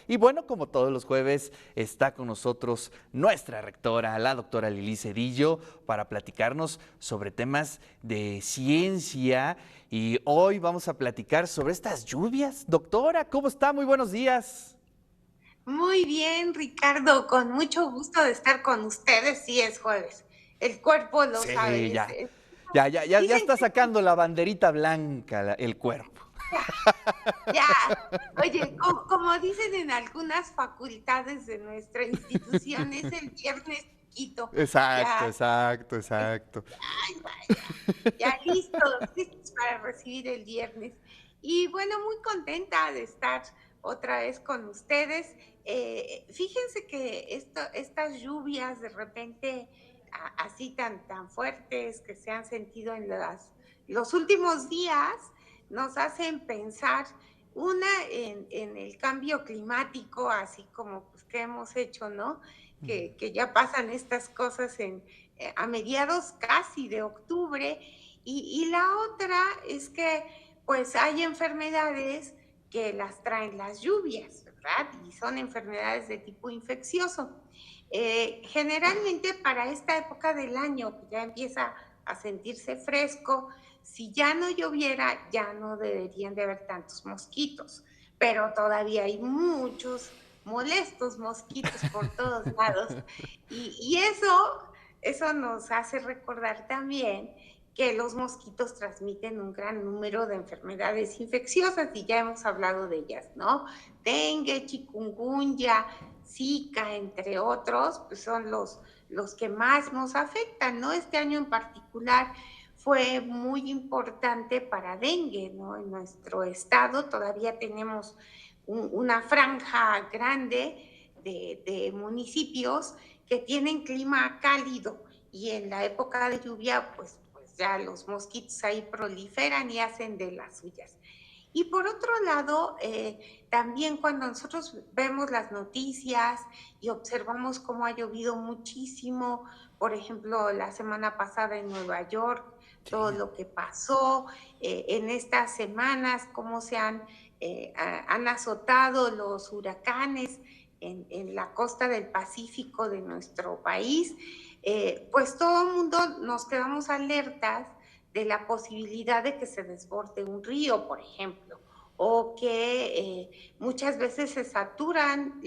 Y bueno, como todos los jueves, está con nosotros nuestra rectora, la doctora Lili Cedillo, para platicarnos sobre temas de ciencia. Y hoy vamos a platicar sobre estas lluvias. Doctora, ¿cómo está? Muy buenos días. Muy bien, Ricardo, con mucho gusto de estar con ustedes. Sí, es jueves. El cuerpo lo Sí, sabe. ya. Ya Dicen está que sacando la banderita blanca el cuerpo. ya, ya. Oye, como dicen en algunas facultades de nuestra institución, es el viernes chiquito. Exacto, Ya, exacto, exacto. ay, vaya, ya listos para recibir el viernes. Y bueno, muy contenta de estar otra vez con ustedes. Fíjense que estas lluvias de repente así tan fuertes que se han sentido en los últimos días nos hacen pensar una en el cambio climático, así como pues que hemos hecho, ¿no? Que ya pasan estas cosas a mediados casi de octubre. Y la otra es que pues hay enfermedades que las traen las lluvias, ¿verdad? Y son enfermedades de tipo infeccioso. Generalmente para esta época del año, que ya empieza a sentirse fresco, si ya no lloviera, ya no deberían de haber tantos mosquitos, pero todavía hay muchos molestos mosquitos por todos lados. Y eso nos hace recordar también que los mosquitos transmiten un gran número de enfermedades infecciosas y ya hemos hablado de ellas, ¿no? Dengue, chikungunya, Zika, entre otros, pues son los que más nos afectan, ¿no? Este año en particular fue muy importante para dengue, ¿no? En nuestro estado todavía tenemos una franja grande de municipios que tienen clima cálido y en la época de lluvia, pues ya los mosquitos ahí proliferan y hacen de las suyas. Y por otro lado, también cuando nosotros vemos las noticias y observamos cómo ha llovido muchísimo, por ejemplo, la semana pasada en Nueva York, todo Sí. lo que pasó en estas semanas, cómo han azotado los huracanes en la costa del Pacífico de nuestro país, pues todo el mundo nos quedamos alertas de la posibilidad de que se desborde un río, por ejemplo, o que muchas veces se saturan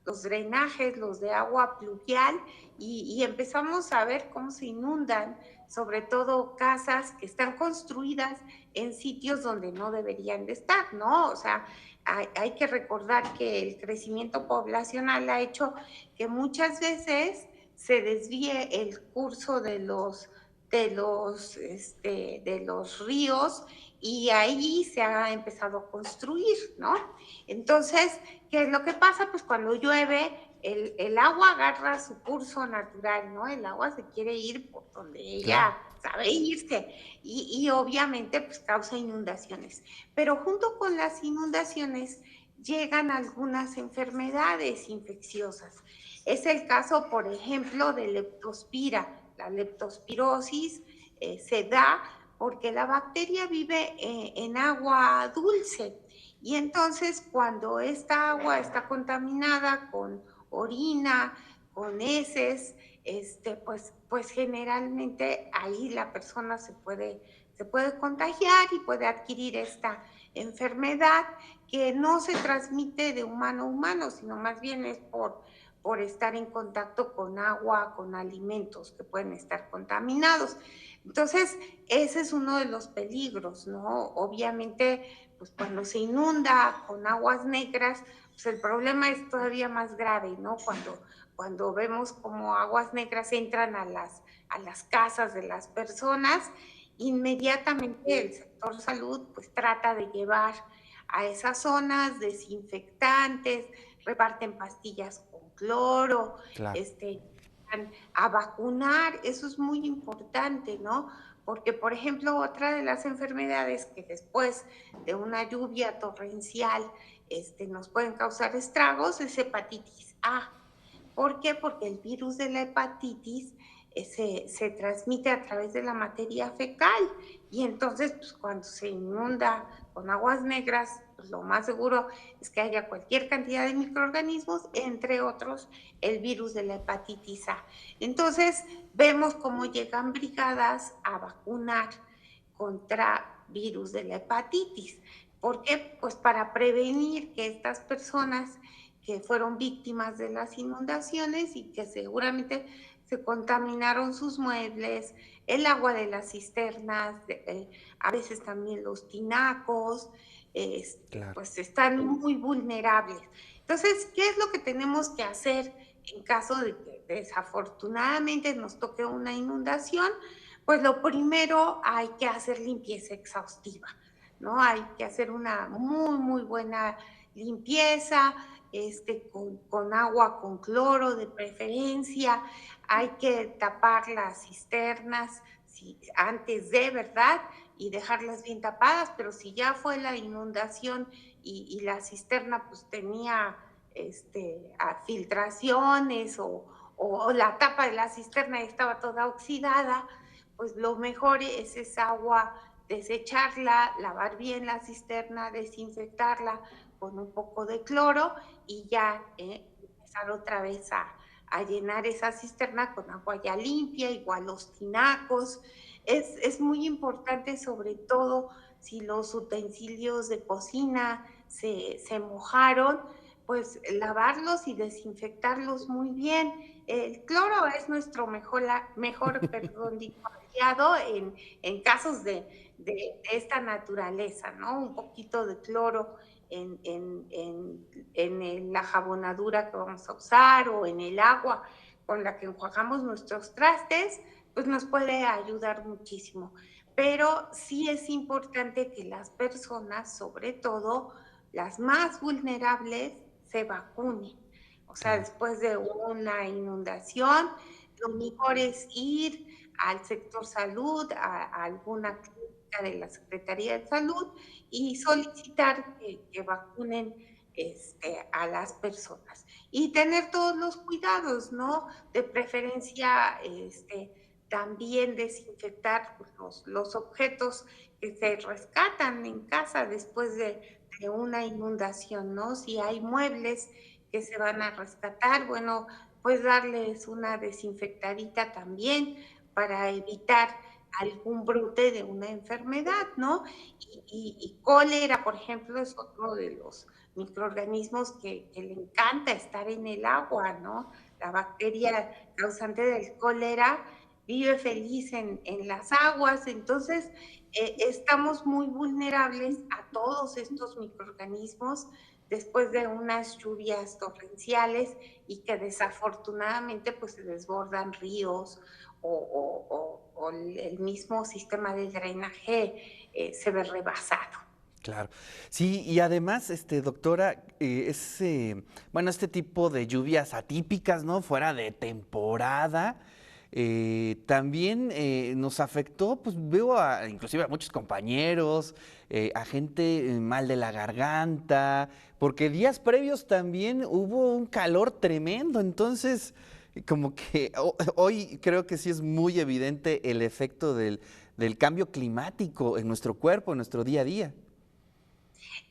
los drenajes, los de agua pluvial, y empezamos a ver cómo se inundan, sobre todo casas que están construidas en sitios donde no deberían de estar, ¿no? O sea, hay que recordar que el crecimiento poblacional ha hecho que muchas veces se desvíe el curso de los ríos y ahí se ha empezado a construir, ¿no? Entonces, ¿qué es lo que pasa? Pues cuando llueve, el agua agarra su curso natural, ¿no? El agua se quiere ir por donde Claro. ella sabe irse y obviamente pues causa inundaciones. Pero junto con las inundaciones llegan algunas enfermedades infecciosas. Es el caso, por ejemplo, de leptospira. La leptospirosis se da porque la bacteria vive en agua dulce y entonces cuando esta agua está contaminada con orina, con heces, pues generalmente ahí la persona se puede contagiar y puede adquirir esta enfermedad que no se transmite de humano a humano, sino más bien es por estar en contacto con agua, con alimentos que pueden estar contaminados. Entonces, ese es uno de los peligros, ¿no? Obviamente, pues cuando se inunda con aguas negras, pues el problema es todavía más grave, ¿no? Cuando vemos como aguas negras entran a las casas de las personas, inmediatamente el sector salud pues trata de llevar a esas zonas desinfectantes, reparten pastillas con cloro, Claro. este, a vacunar, eso es muy importante, ¿no? Porque, por ejemplo, otra de las enfermedades que después de una lluvia torrencial nos pueden causar estragos es hepatitis A. ¿Por qué? Porque el virus de la hepatitis se transmite a través de la materia fecal y entonces pues, cuando se inunda con aguas negras, pues, lo más seguro es que haya cualquier cantidad de microorganismos, entre otros el virus de la hepatitis A. Entonces vemos cómo llegan brigadas a vacunar contra virus de la hepatitis. ¿Por qué? Pues para prevenir que estas personas que fueron víctimas de las inundaciones y que seguramente se contaminaron sus muebles, el agua de las cisternas, a veces también los tinacos, Claro. pues están muy vulnerables. Entonces, ¿qué es lo que tenemos que hacer en caso de que desafortunadamente nos toque una inundación? Pues lo primero hay que hacer limpieza exhaustiva, ¿no? Hay que hacer una muy, muy buena limpieza, con agua con cloro de preferencia. Hay que tapar las cisternas antes de, ¿verdad? Y dejarlas bien tapadas, pero si ya fue la inundación y la cisterna pues tenía filtraciones o la tapa de la cisterna estaba toda oxidada, pues lo mejor es esa agua desecharla, lavar bien la cisterna, desinfectarla con un poco de cloro y ya empezar otra vez a llenar esa cisterna con agua ya limpia, igual los tinacos. Es muy importante, sobre todo si los utensilios de cocina se mojaron, pues lavarlos y desinfectarlos muy bien. El cloro es nuestro mejor, perdón, digo, aliado en casos de esta naturaleza, ¿no? Un poquito de cloro la jabonadura que vamos a usar o en el agua con la que enjuagamos nuestros trastes, pues nos puede ayudar muchísimo. Pero sí es importante que las personas, sobre todo las más vulnerables, se vacunen. O sea, Claro. después de una inundación, lo mejor es ir al sector salud, a alguna clínica de la Secretaría de Salud y solicitar que vacunen a las personas. Y tener todos los cuidados, ¿no? De preferencia, también desinfectar pues, los objetos que se rescatan en casa después de una inundación, ¿no? Si hay muebles que se van a rescatar, bueno, pues darles una desinfectadita también para evitar algún brote de una enfermedad, ¿no? Y cólera, por ejemplo, es otro de los microorganismos que le encanta estar en el agua, ¿no? La bacteria causante del cólera vive feliz en las aguas, entonces estamos muy vulnerables a todos estos microorganismos después de unas lluvias torrenciales y que desafortunadamente pues se desbordan ríos o el mismo sistema de drenaje se ve rebasado. Claro. Sí, y además, doctora, bueno, este tipo de lluvias atípicas, ¿no? Fuera de temporada, también nos afectó, pues veo inclusive a muchos compañeros, a gente mal de la garganta, porque días previos también hubo un calor tremendo, entonces como que hoy creo que sí es muy evidente el efecto del cambio climático en nuestro cuerpo, en nuestro día a día.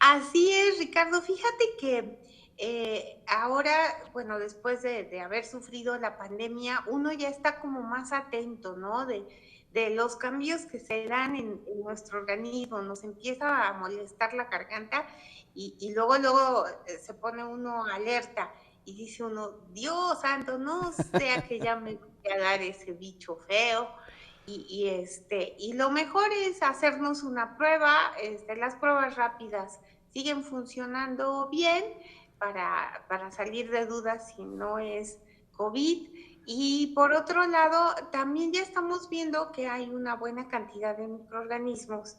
Así es, Ricardo. Fíjate que ahora, bueno, después de haber sufrido la pandemia, uno ya está como más atento, ¿no? De los cambios que se dan en nuestro organismo. Nos empieza a molestar la garganta y luego se pone uno alerta y dice uno, Dios santo, no sea que ya me voy a dar ese bicho feo. Y lo mejor es hacernos una prueba, las pruebas rápidas siguen funcionando bien para salir de dudas si no es COVID. Y por otro lado, también ya estamos viendo que hay una buena cantidad de microorganismos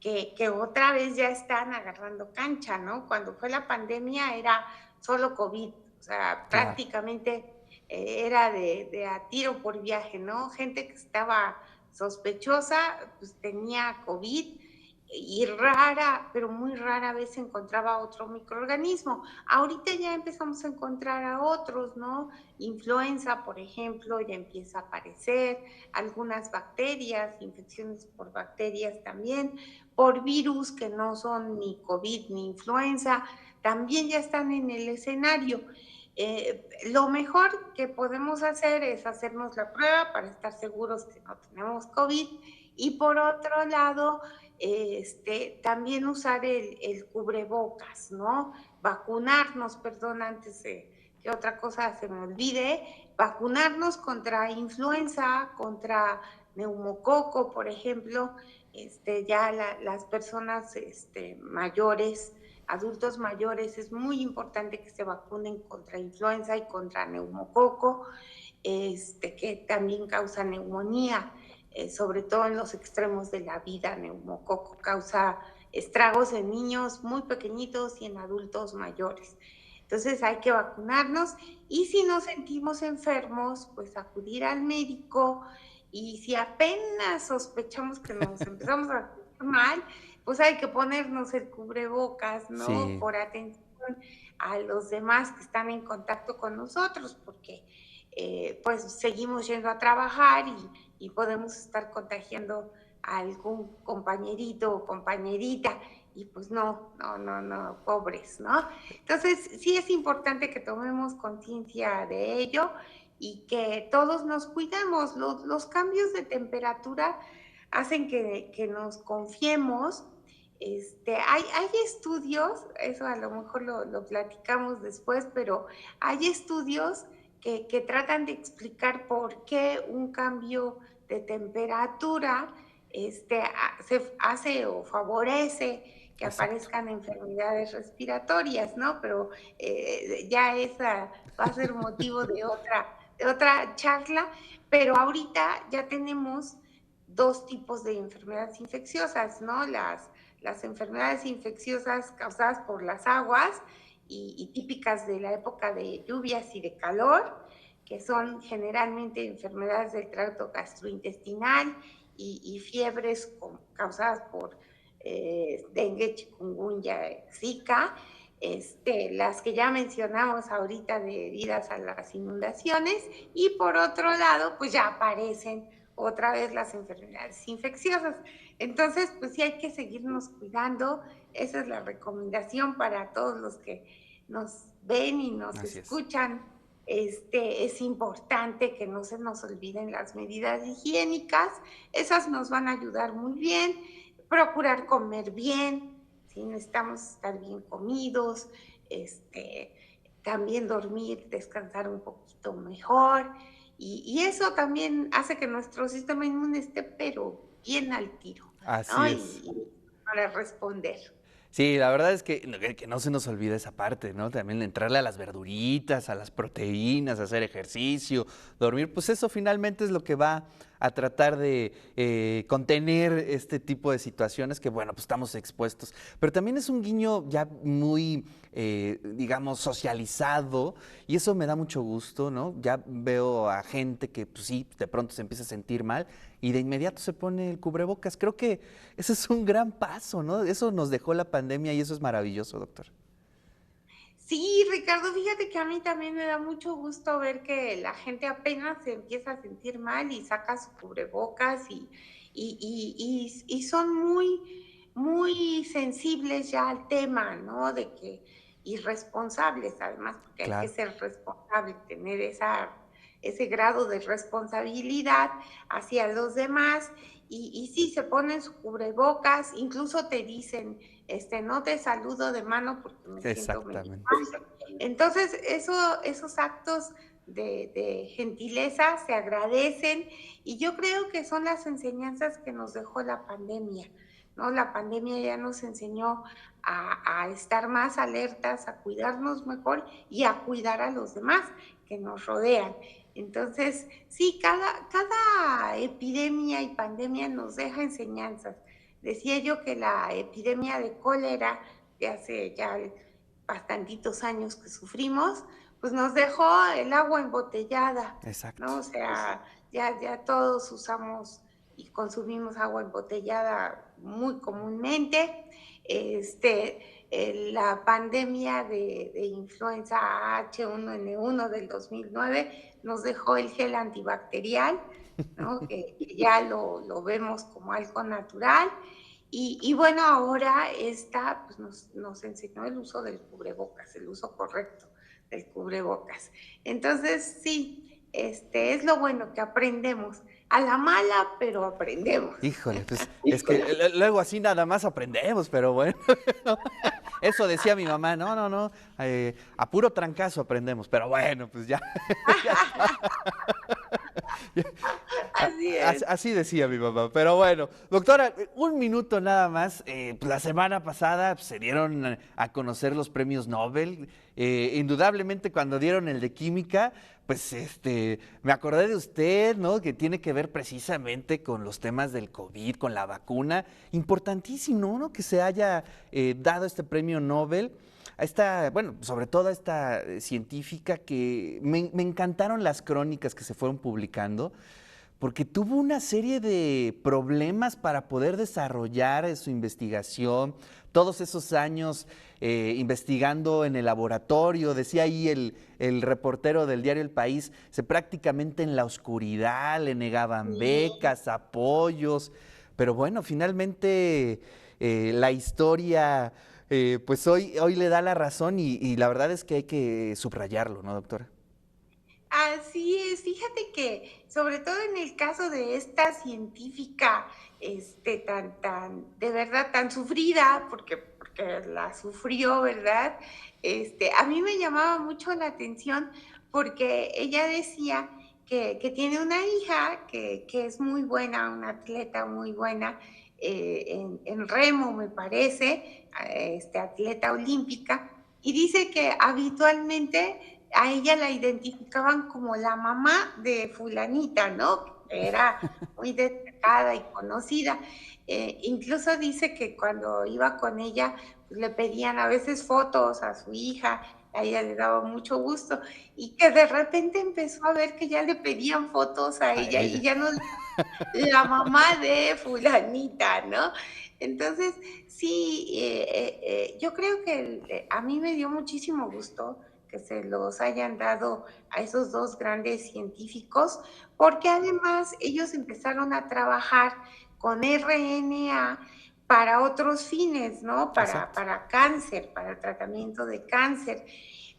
que otra vez ya están agarrando cancha, ¿no? Cuando fue la pandemia era solo COVID, o sea, Claro. prácticamente era de a tiro por viaje, ¿no? Gente que estaba sospechosa, pues tenía COVID y rara, pero muy rara vez se encontraba otro microorganismo. Ahorita ya empezamos a encontrar a otros, ¿no? Influenza, por ejemplo, ya empieza a aparecer, algunas bacterias, infecciones por bacterias también, por virus que no son ni COVID ni influenza, también ya están en el escenario. Lo mejor que podemos hacer es hacernos la prueba para estar seguros que no tenemos COVID y por otro lado, también usar el cubrebocas, ¿no? Vacunarnos, perdón, antes de que otra cosa se me olvide, vacunarnos contra influenza, contra neumococo, por ejemplo, ya las personas mayores, adultos mayores, es muy importante que se vacunen contra influenza y contra neumococo, que también causa neumonía, sobre todo en los extremos de la vida. Neumococo causa estragos en niños muy pequeñitos y en adultos mayores. Entonces hay que vacunarnos y si nos sentimos enfermos, pues acudir al médico y si apenas sospechamos que nos empezamos a sentir mal, pues hay que ponernos el cubrebocas, ¿no? Sí. Por atención a los demás que están en contacto con nosotros, porque pues seguimos yendo a trabajar y podemos estar contagiando a algún compañerito o compañerita y pues no, pobres, ¿no? Entonces, sí es importante que tomemos conciencia de ello y que todos nos cuidemos. Los cambios de temperatura hacen que nos confiemos. Hay estudios, eso a lo mejor lo platicamos después, pero hay estudios que tratan de explicar por qué un cambio de temperatura se hace o favorece que Exacto. aparezcan enfermedades respiratorias, ¿no? Pero ya esa va a ser motivo de otra charla, pero ahorita ya tenemos dos tipos de enfermedades infecciosas, ¿no? Las enfermedades infecciosas causadas por las aguas y típicas de la época de lluvias y de calor, que son generalmente enfermedades del tracto gastrointestinal y fiebres causadas por dengue, chikungunya, zika, las que ya mencionamos ahorita debidas a las inundaciones, y por otro lado, pues ya aparecen otra vez las enfermedades infecciosas. Entonces, pues sí hay que seguirnos cuidando. Esa es la recomendación para todos los que nos ven y nos Así es. escuchan. Es importante que no se nos olviden las medidas higiénicas, esas nos van a ayudar muy bien. Procurar comer bien, ¿sí? Necesitamos estar bien comidos, este, también dormir, descansar un poquito mejor, y eso también hace que nuestro sistema inmune esté, pero bien al tiro, ¿no? Así es. Y para responder. Sí, la verdad es que no se nos olvide esa parte, ¿no? También entrarle a las verduritas, a las proteínas, hacer ejercicio, dormir, pues eso finalmente es lo que va a tratar de contener este tipo de situaciones que, bueno, pues estamos expuestos. Pero también es un guiño ya muy, digamos, socializado y eso me da mucho gusto, ¿no? Ya veo a gente que, pues sí, de pronto se empieza a sentir mal y de inmediato se pone el cubrebocas. Creo que ese es un gran paso, ¿no? Eso nos dejó la pandemia y eso es maravilloso, doctor. Sí, Ricardo, fíjate que a mí también me da mucho gusto ver que la gente apenas se empieza a sentir mal y saca su cubrebocas y son muy sensibles ya al tema, ¿no? De que, y responsables además, porque hay que Claro, ser responsable, tener ese grado de responsabilidad hacia los demás. Y sí, se ponen su cubrebocas, incluso te dicen, no te saludo de mano porque me siento medio exactamente. mal. Entonces, esos actos de gentileza se agradecen y yo creo que son las enseñanzas que nos dejó la pandemia, ¿no? La pandemia ya nos enseñó a estar más alertas, a cuidarnos mejor y a cuidar a los demás que nos rodean. Entonces, sí, cada epidemia y pandemia nos deja enseñanzas. Decía yo que la epidemia de cólera de hace ya bastantitos años que sufrimos, pues nos dejó el agua embotellada, Exacto. ¿no? O sea, ya todos usamos y consumimos agua embotellada muy comúnmente. La pandemia de influenza H1N1 del 2009 nos dejó el gel antibacterial, ¿no? Que ya lo vemos como algo natural. Y bueno, ahora esta pues nos enseñó el uso del cubrebocas, el uso correcto del cubrebocas. Entonces, sí, es lo bueno que aprendemos. A la mala, pero aprendemos. Híjole, pues es que luego así nada más aprendemos, pero bueno. Eso decía mi mamá, no, no, no, a puro trancazo aprendemos, pero bueno, pues ya. Así es. Así decía mi mamá, pero bueno. Doctora, un minuto nada más. Pues la semana pasada pues, se dieron a conocer los premios Nobel. Indudablemente cuando dieron el de química, pues me acordé de usted, ¿no? Que tiene que ver precisamente con los temas del COVID, con la vacuna. Importantísimo, ¿no? Que se haya dado este premio Nobel a esta, bueno, sobre todo a esta científica que me encantaron las crónicas que se fueron publicando, porque tuvo una serie de problemas para poder desarrollar su investigación, todos esos años investigando en el laboratorio, decía ahí el reportero del diario El País, se prácticamente en la oscuridad, le negaban Sí. becas, apoyos, pero bueno, finalmente la historia pues hoy le da la razón y la verdad es que hay que subrayarlo, ¿no, doctora? Así es, fíjate que sobre todo en el caso de esta científica, de verdad, tan sufrida, porque la sufrió, ¿verdad? A mí me llamaba mucho la atención porque ella decía que tiene una hija que es muy buena, una atleta muy buena, en remo, me parece, atleta olímpica, y dice que habitualmente a ella la identificaban como la mamá de fulanita, ¿no? Era muy destacada y conocida. Incluso dice que cuando iba con ella, pues le pedían a veces fotos a su hija, a ella le daba mucho gusto, y que de repente empezó a ver que ya le pedían fotos a A ella y ella. ya no la mamá de fulanita, ¿no? Entonces, sí, yo creo que a mí me dio muchísimo gusto que se los hayan dado a esos dos grandes científicos, porque además ellos empezaron a trabajar con RNA para otros fines, ¿no? Exacto. Para cáncer, para el tratamiento de cáncer.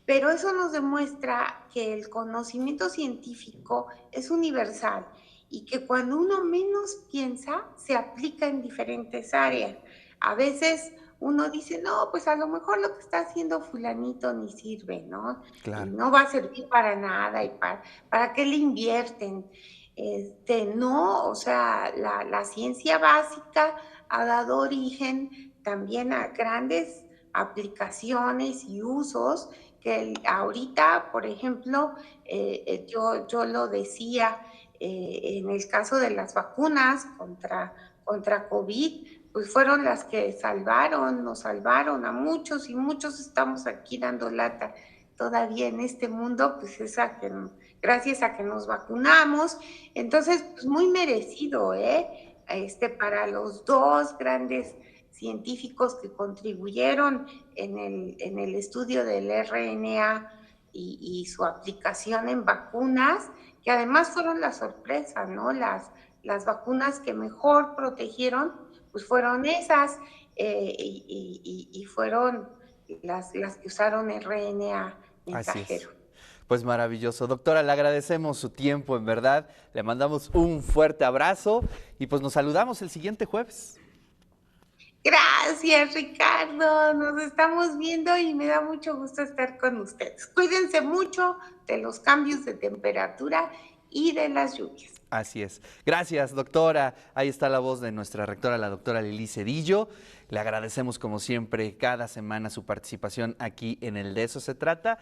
Pero eso nos demuestra que el conocimiento científico es universal y que cuando uno menos piensa, se aplica en diferentes áreas. A veces uno dice, no, pues a lo mejor lo que está haciendo fulanito ni sirve, ¿no? Y Claro. no va a servir para nada, y para qué le invierten. No, o sea, la ciencia básica ha dado origen también a grandes aplicaciones y usos que ahorita, por ejemplo, yo lo decía, en el caso de las vacunas contra COVID, pues fueron las que nos salvaron a muchos y muchos estamos aquí dando lata todavía en este mundo, pues gracias a que nos vacunamos. Entonces, pues muy merecido, ¿eh? Para los dos grandes científicos que contribuyeron en el estudio del RNA y su aplicación en vacunas, que además fueron la sorpresa, ¿no? Las vacunas que mejor protegieron, pues fueron esas, y fueron las que usaron RNA Así es. mensajero. Pues maravilloso. Doctora, le agradecemos su tiempo, en verdad. Le mandamos un fuerte abrazo y pues nos saludamos el siguiente jueves. Gracias, Ricardo. Nos estamos viendo y me da mucho gusto estar con ustedes. Cuídense mucho de los cambios de temperatura y de las lluvias. Así es. Gracias, doctora. Ahí está la voz de nuestra rectora, la doctora Lili Cedillo. Le agradecemos como siempre cada semana su participación aquí en el De Eso se trata